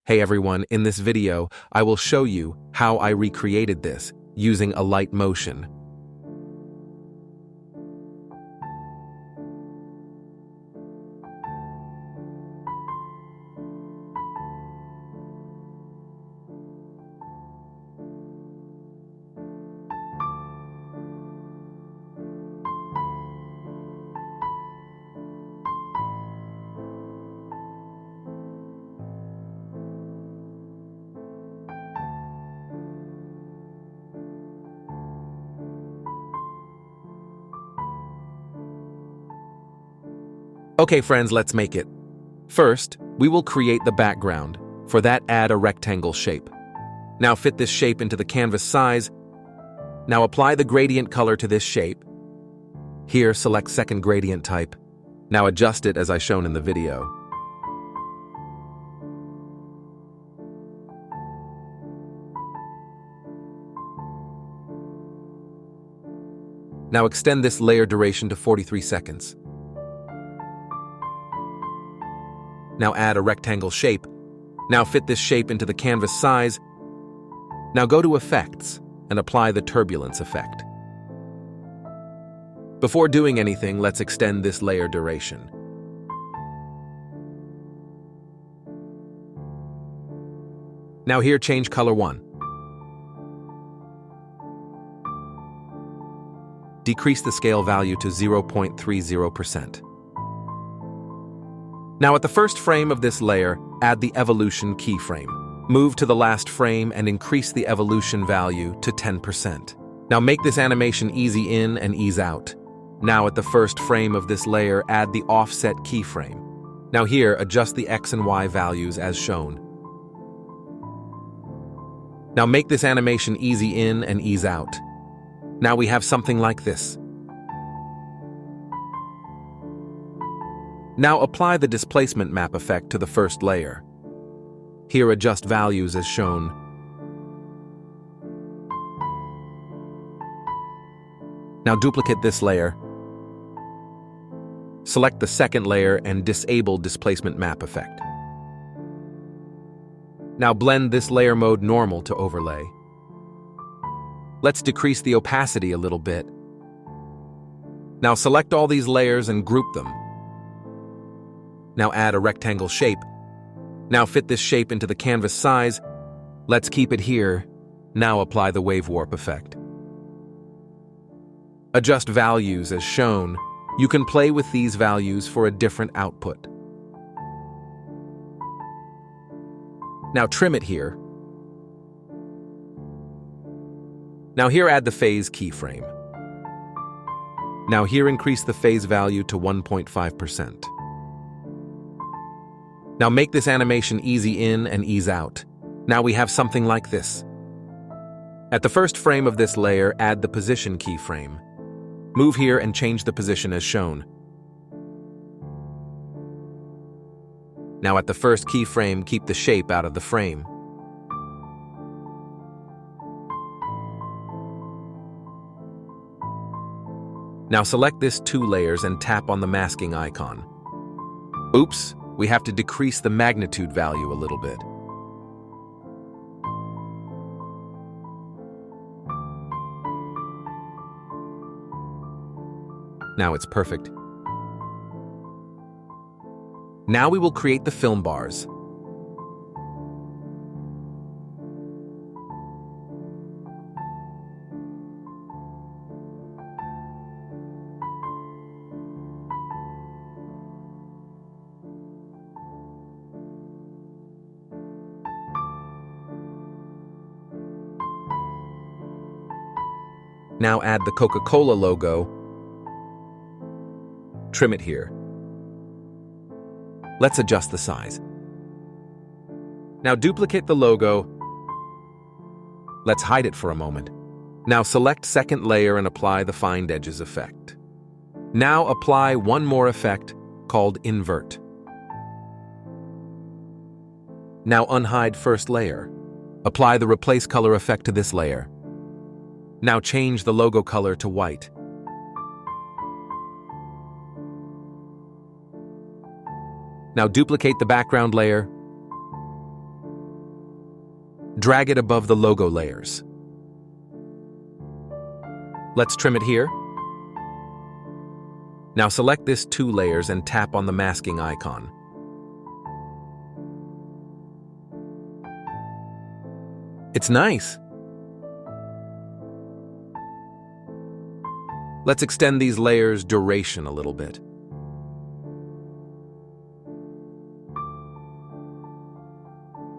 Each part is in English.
Hey everyone, in this video, I will show you how I recreated this using Alight motion. Okay friends, let's make it. First, we will create the background. For that, add a rectangle shape. Now fit this shape into the canvas size. Now apply the gradient color to this shape. Here, select second gradient type. Now adjust it as I shown in the video. Now extend this layer duration to 43 seconds. Now add a rectangle shape. Now fit this shape into the canvas size. Now go to Effects and apply the turbulence effect. Before doing anything, let's extend this layer duration. Now here, change color 1. Decrease the scale value to 0.30%. Now at the first frame of this layer, add the evolution keyframe. Move to the last frame and increase the evolution value to 10%. Now make this animation easy in and ease out. Now at the first frame of this layer, add the offset keyframe. Now here, adjust the X and Y values as shown. Now make this animation easy in and ease out. Now we have something like this. Now apply the displacement map effect to the first layer. Here, adjust values as shown. Now duplicate this layer. Select the second layer and disable displacement map effect. Now blend this layer mode normal to overlay. Let's decrease the opacity a little bit. Now select all these layers and group them. Now add a rectangle shape. Now fit this shape into the canvas size. Let's keep it here. Now apply the wave warp effect. Adjust values as shown. You can play with these values for a different output. Now trim it here. Now here, add the phase keyframe. Now here, increase the phase value to 1.5%. Now make this animation easy in and ease out. Now we have something like this. At the first frame of this layer, add the position keyframe. Move here and change the position as shown. Now at the first keyframe, keep the shape out of the frame. Now select this 2 layers and tap on the masking icon. Oops! We have to decrease the magnitude value a little bit. Now it's perfect. Now we will create the film bars. Now add the Coca-Cola logo. Trim it here. Let's adjust the size. Now duplicate the logo. Let's hide it for a moment. Now select second layer and apply the find edges effect. Now apply one more effect called invert. Now unhide first layer. Apply the replace color effect to this layer. Now change the logo color to white. Now duplicate the background layer. Drag it above the logo layers. Let's trim it here. Now select this 2 layers and tap on the masking icon. It's nice. Let's extend these layers' duration a little bit.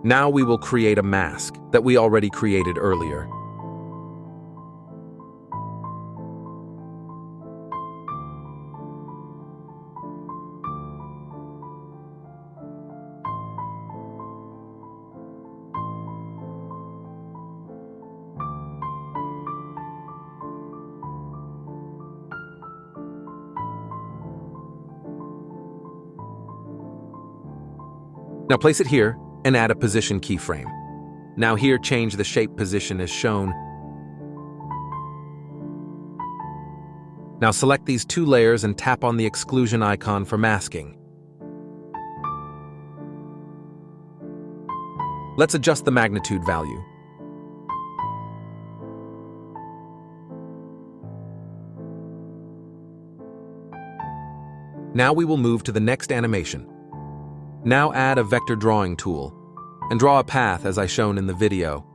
Now we will create a mask that we already created earlier. Now place it here and add a position keyframe. Now here change the shape position as shown. Now select these 2 layers and tap on the exclusion icon for masking. Let's adjust the magnitude value. Now we will move to the next animation. Now add a vector drawing tool and draw a path as I shown in the video.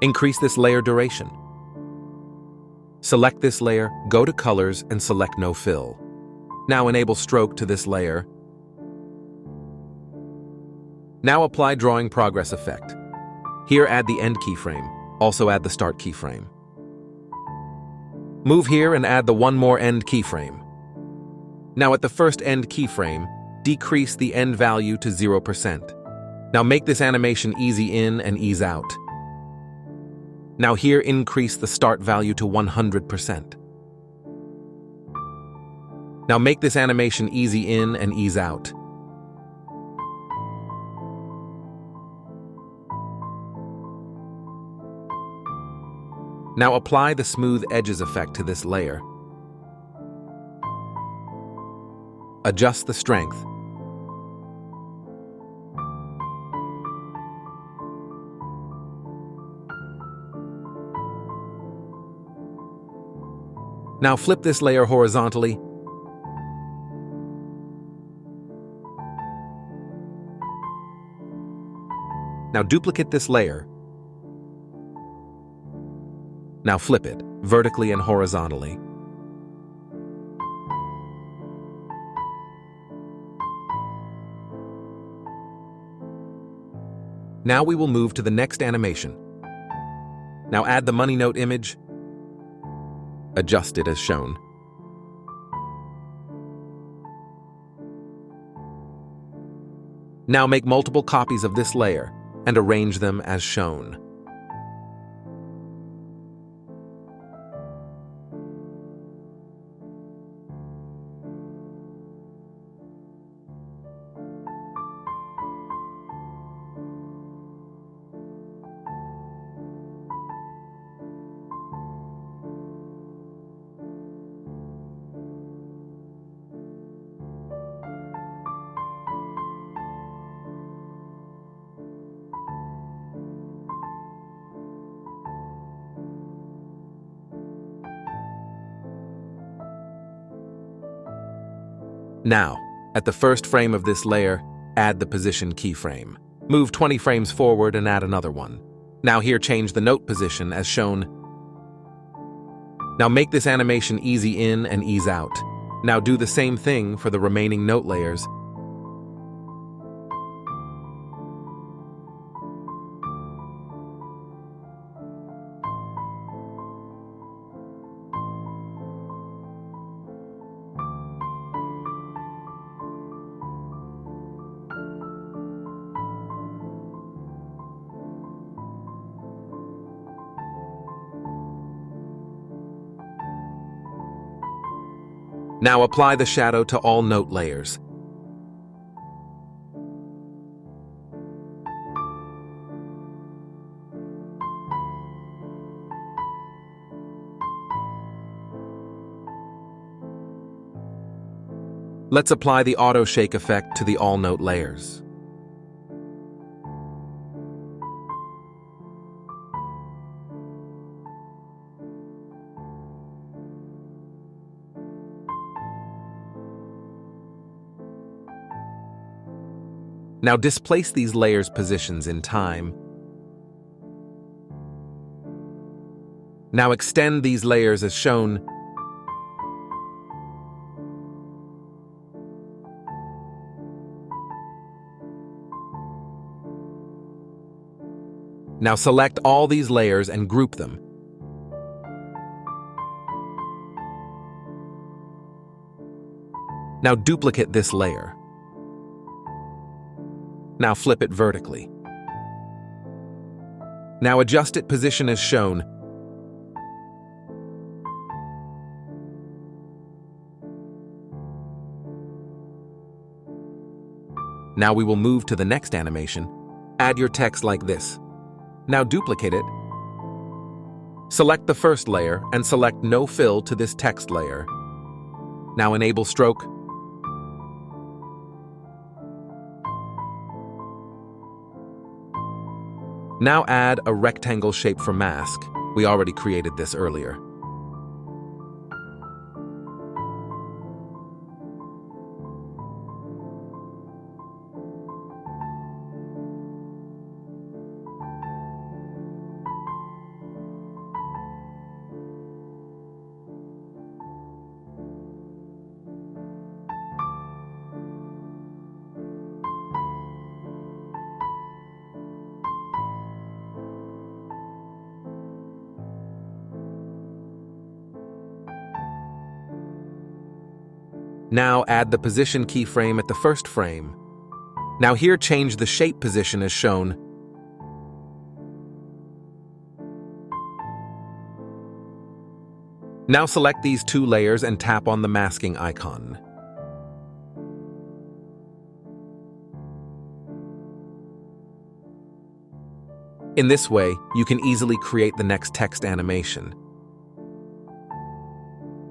Increase this layer duration. Select this layer, go to Colors and select No Fill. Now enable stroke to this layer. Now apply drawing progress effect. Here add the end keyframe. Also add the start keyframe. Move here and add the one more end keyframe. Now at the first end keyframe, decrease the end value to 0%. Now make this animation easy in and ease out. Now here increase the start value to 100%. Now make this animation easy in and ease out. Now apply the smooth edges effect to this layer. Adjust the strength. Now flip this layer horizontally. Now duplicate this layer. Now flip it vertically and horizontally. Now we will move to the next animation. Now add the money note image. Adjust it as shown. Now make multiple copies of this layer and arrange them as shown. Now, at the first frame of this layer, add the position keyframe. Move 20 frames forward and add another one. Now here change the note position as shown. Now make this animation easy in and ease out. Now do the same thing for the remaining note layers. Now apply the shadow to all note layers. Let's apply the auto shake effect to the all-note layers. Now displace these layers' positions in time. Now extend these layers as shown. Now select all these layers and group them. Now duplicate this layer. Now flip it vertically. Now adjust its position as shown. Now we will move to the next animation. Add your text like this. Now duplicate it. Select the first layer and select No Fill to this text layer. Now enable stroke. Now add a rectangle shape for mask. We already created this earlier. Now add the position keyframe at the first frame. Now here change the shape position as shown. Now select these two layers and tap on the masking icon. In this way, you can easily create the next text animation.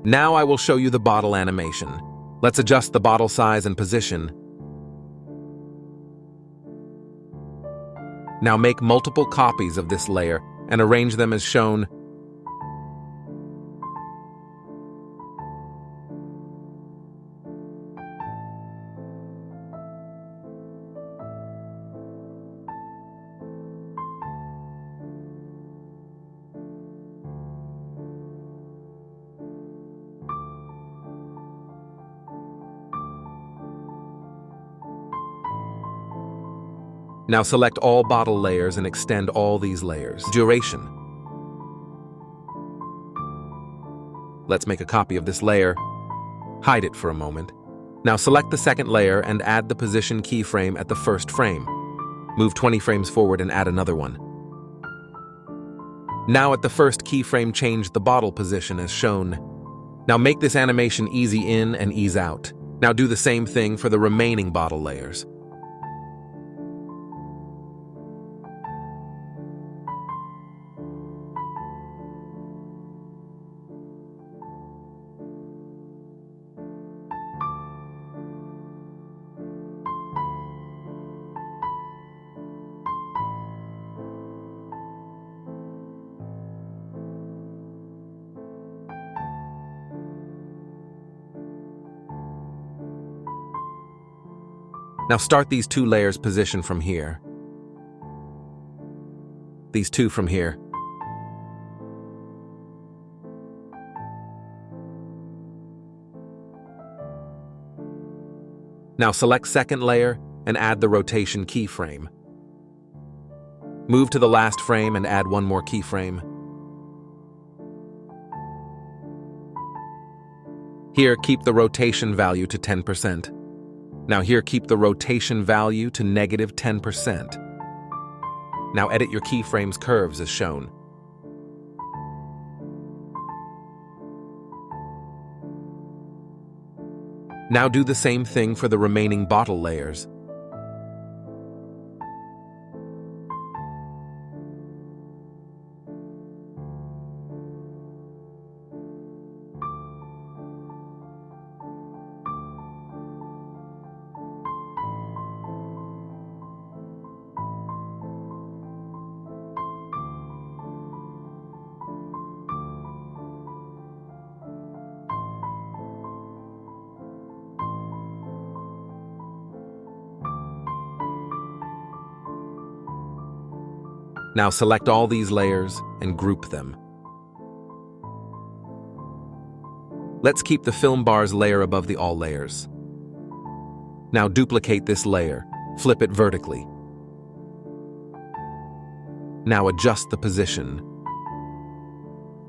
Now I will show you the bottle animation. Let's adjust the bottle size and position. Now make multiple copies of this layer and arrange them as shown. Now select all bottle layers and extend all these layers. Duration. Let's make a copy of this layer. Hide it for a moment. Now select the second layer and add the position keyframe at the first frame. Move 20 frames forward and add another one. Now at the first keyframe, change the bottle position as shown. Now make this animation easy in and ease out. Now do the same thing for the remaining bottle layers. Now start these two layers position from here. These two from here. Now select second layer and add the rotation keyframe. Move to the last frame and add one more keyframe. Here, keep the rotation value to 10%. Now here, keep the rotation value to -10%. Now edit your keyframe's curves as shown. Now do the same thing for the remaining bottle layers. Now select all these layers and group them. Let's keep the film bars layer above the all layers. Now duplicate this layer, flip it vertically. Now adjust the position.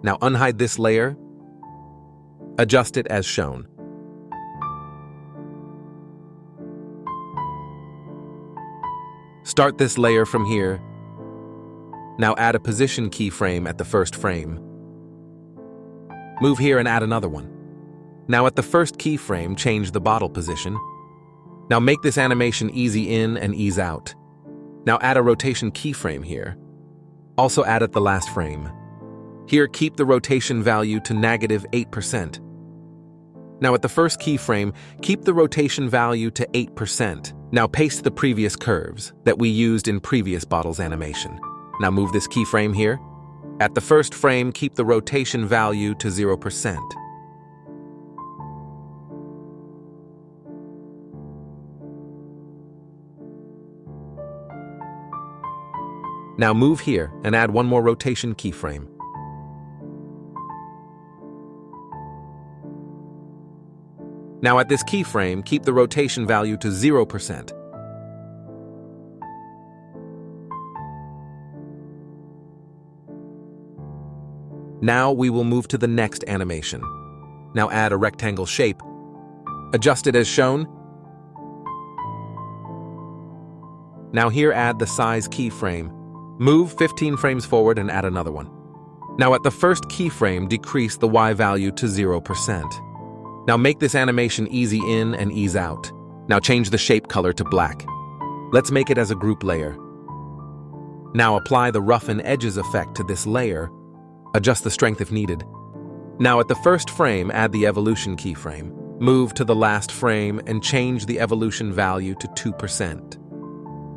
Now unhide this layer, adjust it as shown. Start this layer from here. Now add a position keyframe at the first frame. Move here and add another one. Now at the first keyframe, change the bottle position. Now make this animation easy in and ease out. Now add a rotation keyframe here. Also add at the last frame. Here, keep the rotation value to -8%. Now at the first keyframe, keep the rotation value to 8%. Now paste the previous curves that we used in previous bottles animation. Now move this keyframe here. At the first frame, keep the rotation value to 0%. Now move here and add one more rotation keyframe. Now at this keyframe, keep the rotation value to 0%. Now we will move to the next animation. Now add a rectangle shape. Adjust it as shown. Now here add the size keyframe. Move 15 frames forward and add another one. Now at the first keyframe, decrease the Y value to 0%. Now make this animation easy in and ease out. Now change the shape color to black. Let's make it as a group layer. Now apply the roughen edges effect to this layer. Adjust the strength if needed. Now at the first frame, add the evolution keyframe. Move to the last frame and change the evolution value to 2%.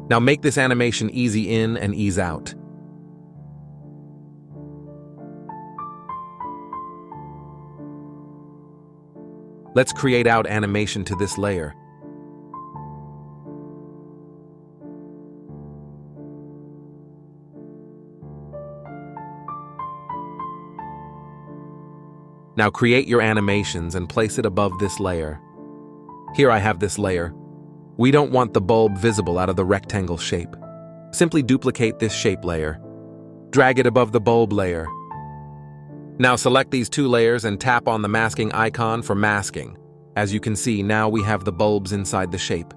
Now make this animation easy in and ease out. Let's create out animation to this layer. Now create your animations and place it above this layer. Here I have this layer. We don't want the bulb visible out of the rectangle shape. Simply duplicate this shape layer. Drag it above the bulb layer. Now select these two layers and tap on the masking icon for masking. As you can see, now we have the bulbs inside the shape.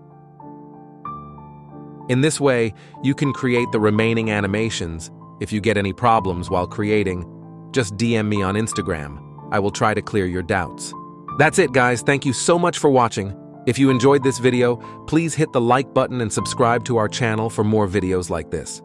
In this way, you can create the remaining animations. If you get any problems while creating, just DM me on Instagram. I will try to clear your doubts. That's it, guys. Thank you so much for watching. If you enjoyed this video, please hit the like button and subscribe to our channel for more videos like this.